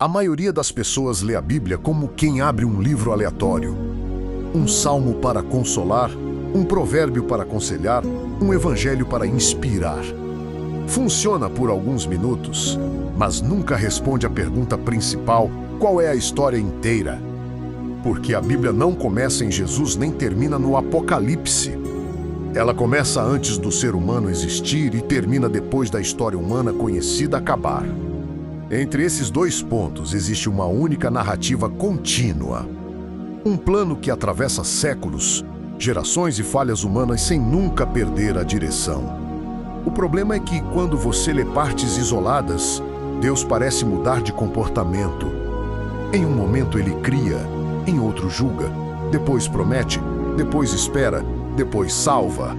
A maioria das pessoas lê a Bíblia como quem abre um livro aleatório. Um salmo para consolar, um provérbio para aconselhar, um evangelho para inspirar. Funciona por alguns minutos, mas nunca responde à pergunta principal: qual é a história inteira? Porque a Bíblia não começa em Jesus nem termina no Apocalipse. Ela começa antes do ser humano existir e termina depois da história humana conhecida acabar. Entre esses dois pontos existe uma única narrativa contínua. Um plano que atravessa séculos, gerações e falhas humanas sem nunca perder a direção. O problema é que, quando você lê partes isoladas, Deus parece mudar de comportamento. Em um momento ele cria, em outro julga, depois promete, depois espera, depois salva.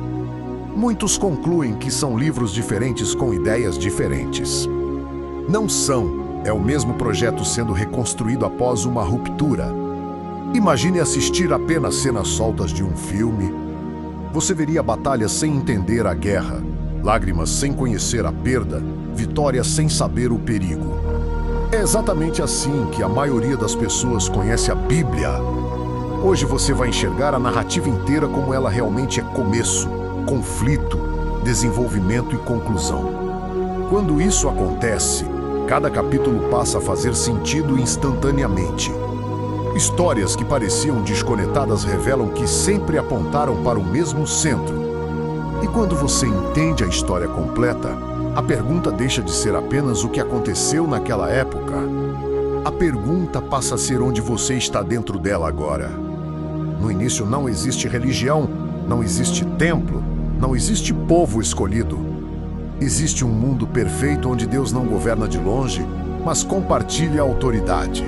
Muitos concluem que são livros diferentes com ideias diferentes. Não são, é o mesmo projeto sendo reconstruído após uma ruptura. Imagine assistir apenas cenas soltas de um filme. Você veria batalhas sem entender a guerra, lágrimas sem conhecer a perda, vitórias sem saber o perigo. É exatamente assim que a maioria das pessoas conhece a Bíblia. Hoje você vai enxergar a narrativa inteira como ela realmente é: começo, conflito, desenvolvimento e conclusão. Quando isso acontece, cada capítulo passa a fazer sentido instantaneamente. Histórias que pareciam desconectadas revelam que sempre apontaram para o mesmo centro. E quando você entende a história completa, a pergunta deixa de ser apenas o que aconteceu naquela época. A pergunta passa a ser onde você está dentro dela agora. No início não existe religião, não existe templo, não existe povo escolhido. Existe um mundo perfeito onde Deus não governa de longe, mas compartilha a autoridade.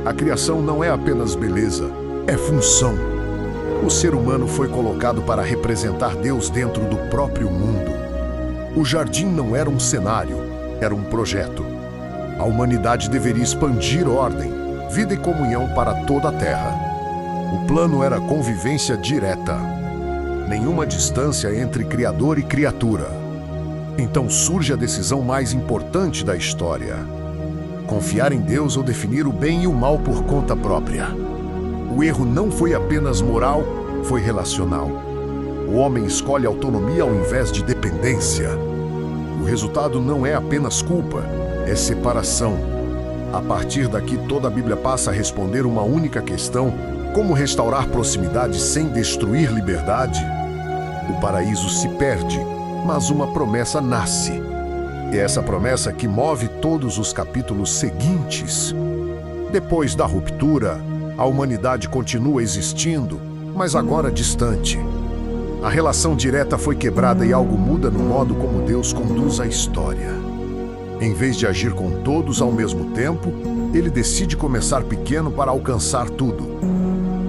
A criação não é apenas beleza, é função. O ser humano foi colocado para representar Deus dentro do próprio mundo. O jardim não era um cenário, era um projeto. A humanidade deveria expandir ordem, vida e comunhão para toda a Terra. O plano era convivência direta. Nenhuma distância entre Criador e criatura. Então surge a decisão mais importante da história: confiar em Deus ou definir o bem e o mal por conta própria. O erro não foi apenas moral, foi relacional. O homem escolhe autonomia ao invés de dependência. O resultado não é apenas culpa, é separação. A partir daqui, toda a Bíblia passa a responder uma única questão: como restaurar proximidade sem destruir liberdade? O paraíso se perde, mas uma promessa nasce. E é essa promessa que move todos os capítulos seguintes. Depois da ruptura, a humanidade continua existindo, mas agora distante. A relação direta foi quebrada e algo muda no modo como Deus conduz a história. Em vez de agir com todos ao mesmo tempo, ele decide começar pequeno para alcançar tudo.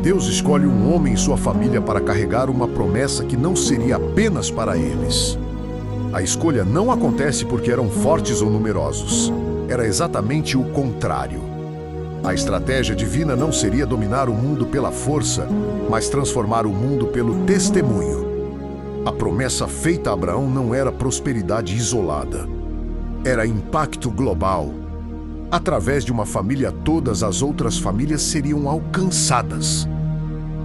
Deus escolhe um homem e sua família para carregar uma promessa que não seria apenas para eles. A escolha não acontece porque eram fortes ou numerosos. Era exatamente o contrário. A estratégia divina não seria dominar o mundo pela força, mas transformar o mundo pelo testemunho. A promessa feita a Abraão não era prosperidade isolada. Era impacto global. Através de uma família, todas as outras famílias seriam alcançadas.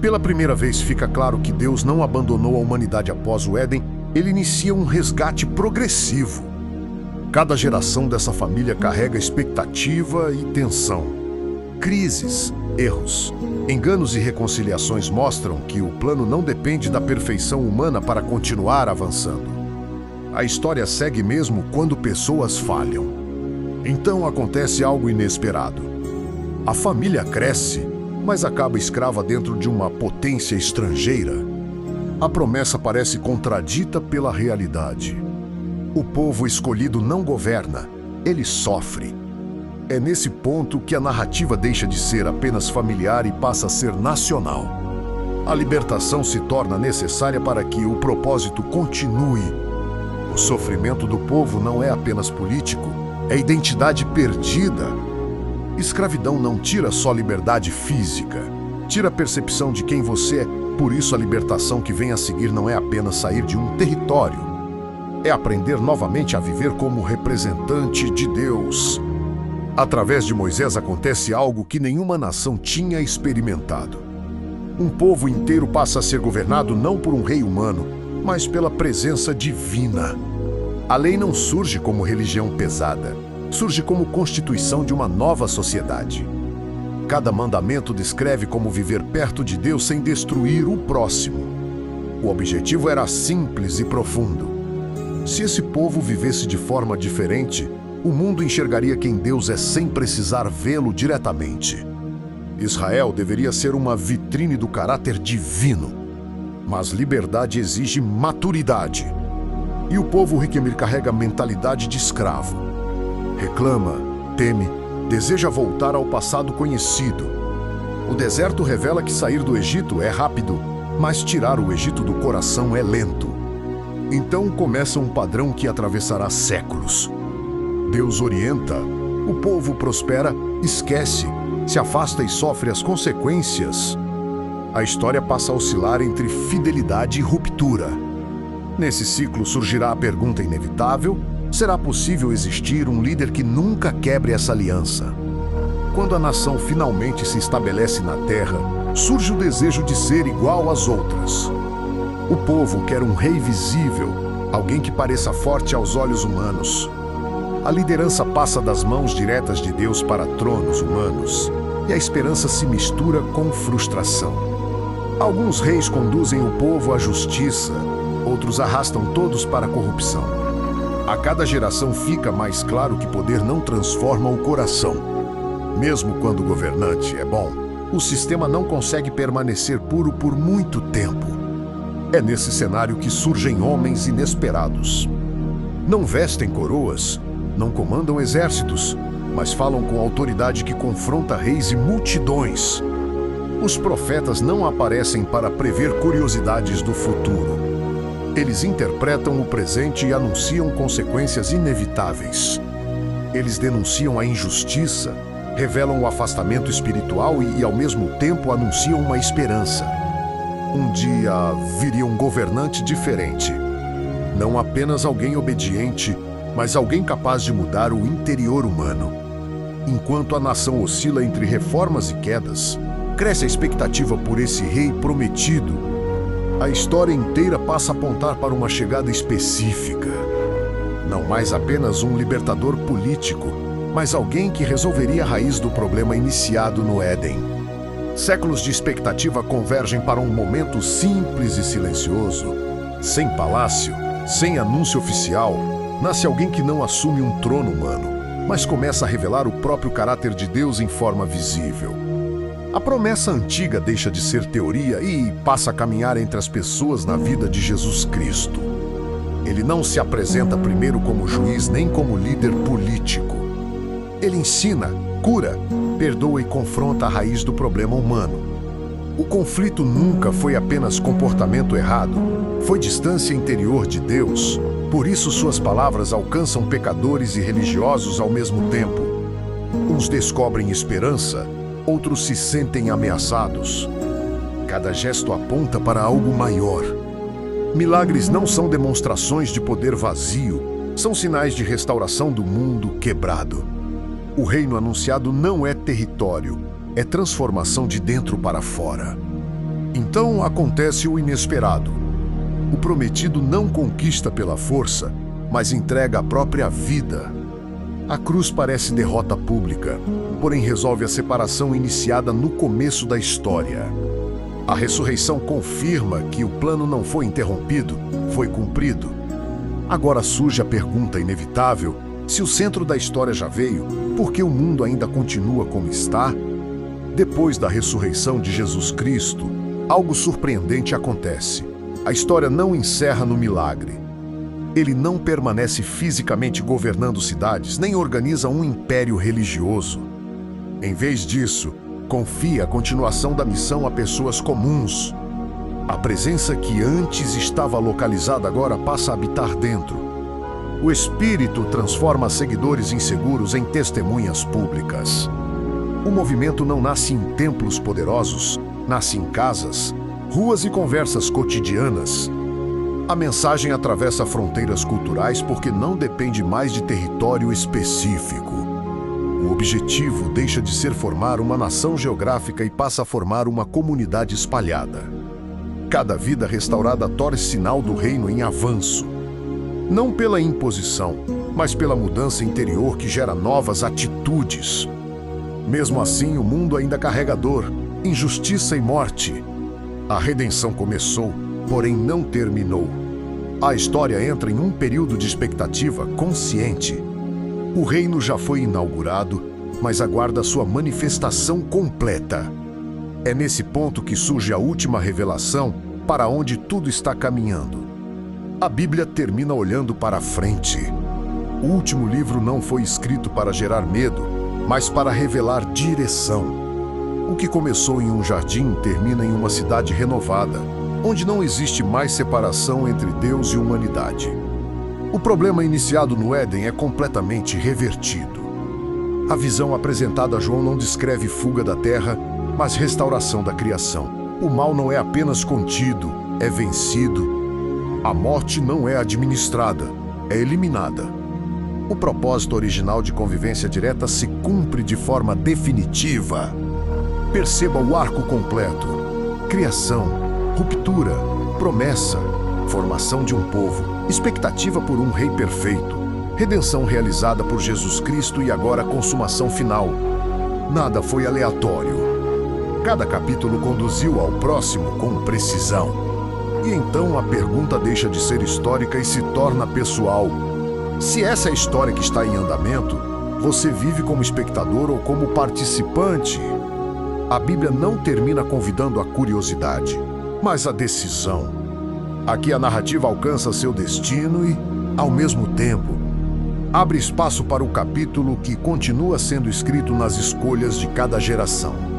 Pela primeira vez fica claro que Deus não abandonou a humanidade após o Éden. Ele inicia um resgate progressivo. Cada geração dessa família carrega expectativa e tensão. Crises, erros, enganos e reconciliações mostram que o plano não depende da perfeição humana para continuar avançando. A história segue mesmo quando pessoas falham. Então acontece algo inesperado. A família cresce, mas acaba escrava dentro de uma potência estrangeira. A promessa parece contradita pela realidade. O povo escolhido não governa, ele sofre. É nesse ponto que a narrativa deixa de ser apenas familiar e passa a ser nacional. A libertação se torna necessária para que o propósito continue. O sofrimento do povo não é apenas político, é identidade perdida. Escravidão não tira só liberdade física, tira a percepção de quem você é. Por isso, a libertação que vem a seguir não é apenas sair de um território. É aprender novamente a viver como representante de Deus. Através de Moisés acontece algo que nenhuma nação tinha experimentado. Um povo inteiro passa a ser governado não por um rei humano, mas pela presença divina. A lei não surge como religião pesada, surge como constituição de uma nova sociedade. Cada mandamento descreve como viver perto de Deus sem destruir o próximo. O objetivo era simples e profundo. Se esse povo vivesse de forma diferente, o mundo enxergaria quem Deus é sem precisar vê-lo diretamente. Israel deveria ser uma vitrine do caráter divino. Mas liberdade exige maturidade. E o povo Riquemir carrega a mentalidade de escravo. Reclama, teme, deseja voltar ao passado conhecido. O deserto revela que sair do Egito é rápido, mas tirar o Egito do coração é lento. Então começa um padrão que atravessará séculos. Deus orienta, o povo prospera, esquece, se afasta e sofre as consequências. A história passa a oscilar entre fidelidade e ruptura. Nesse ciclo surgirá a pergunta inevitável: será possível existir um líder que nunca quebre essa aliança? Quando a nação finalmente se estabelece na terra, surge o desejo de ser igual às outras. O povo quer um rei visível, alguém que pareça forte aos olhos humanos. A liderança passa das mãos diretas de Deus para tronos humanos, e a esperança se mistura com frustração. Alguns reis conduzem o povo à justiça, outros arrastam todos para a corrupção. A cada geração fica mais claro que poder não transforma o coração. Mesmo quando o governante é bom, o sistema não consegue permanecer puro por muito tempo. É nesse cenário que surgem homens inesperados. Não vestem coroas, não comandam exércitos, mas falam com autoridade que confronta reis e multidões. Os profetas não aparecem para prever curiosidades do futuro. Eles interpretam o presente e anunciam consequências inevitáveis. Eles denunciam a injustiça, revelam o afastamento espiritual e, ao mesmo tempo, anunciam uma esperança. Um dia viria um governante diferente. Não apenas alguém obediente, mas alguém capaz de mudar o interior humano. Enquanto a nação oscila entre reformas e quedas, cresce a expectativa por esse rei prometido. A história inteira passa a apontar para uma chegada específica. Não mais apenas um libertador político, mas alguém que resolveria a raiz do problema iniciado no Éden. Séculos de expectativa convergem para um momento simples e silencioso. Sem palácio, sem anúncio oficial, nasce alguém que não assume um trono humano, mas começa a revelar o próprio caráter de Deus em forma visível. A promessa antiga deixa de ser teoria e passa a caminhar entre as pessoas na vida de Jesus Cristo. Ele não se apresenta primeiro como juiz nem como líder político. Ele ensina, cura, perdoa e confronta a raiz do problema humano. O conflito nunca foi apenas comportamento errado, foi distância interior de Deus. Por isso suas palavras alcançam pecadores e religiosos ao mesmo tempo. Uns descobrem esperança, outros se sentem ameaçados. Cada gesto aponta para algo maior. Milagres não são demonstrações de poder vazio, são sinais de restauração do mundo quebrado. O reino anunciado não é território, é transformação de dentro para fora. Então acontece o inesperado. O prometido não conquista pela força, mas entrega a própria vida. A cruz parece derrota pública, porém resolve a separação iniciada no começo da história. A ressurreição confirma que o plano não foi interrompido, foi cumprido. Agora surge a pergunta inevitável: se o centro da história já veio, por que o mundo ainda continua como está? Depois da ressurreição de Jesus Cristo, algo surpreendente acontece. A história não encerra no milagre. Ele não permanece fisicamente governando cidades, nem organiza um império religioso. Em vez disso, confia a continuação da missão a pessoas comuns. A presença que antes estava localizada agora passa a habitar dentro. O Espírito transforma seguidores inseguros em testemunhas públicas. O movimento não nasce em templos poderosos, nasce em casas, ruas e conversas cotidianas. A mensagem atravessa fronteiras culturais porque não depende mais de território específico. O objetivo deixa de ser formar uma nação geográfica e passa a formar uma comunidade espalhada. Cada vida restaurada torna sinal do reino em avanço. Não pela imposição, mas pela mudança interior que gera novas atitudes. Mesmo assim, o mundo ainda carrega dor, injustiça e morte. A redenção começou, porém não terminou. A história entra em um período de expectativa consciente. O reino já foi inaugurado, mas aguarda sua manifestação completa. É nesse ponto que surge a última revelação para onde tudo está caminhando. A Bíblia termina olhando para a frente. O último livro não foi escrito para gerar medo, mas para revelar direção. O que começou em um jardim termina em uma cidade renovada, onde não existe mais separação entre Deus e humanidade. O problema iniciado no Éden é completamente revertido. A visão apresentada a João não descreve fuga da terra, mas restauração da criação. O mal não é apenas contido, é vencido. A morte não é administrada, é eliminada. O propósito original de convivência direta se cumpre de forma definitiva. Perceba o arco completo: criação, ruptura, promessa, formação de um povo, expectativa por um rei perfeito, redenção realizada por Jesus Cristo e agora a consumação final. Nada foi aleatório. Cada capítulo conduziu ao próximo com precisão. E então a pergunta deixa de ser histórica e se torna pessoal. Se essa é a história que está em andamento, você vive como espectador ou como participante? A Bíblia não termina convidando a curiosidade, mas a decisão. Aqui a narrativa alcança seu destino e, ao mesmo tempo, abre espaço para o capítulo que continua sendo escrito nas escolhas de cada geração.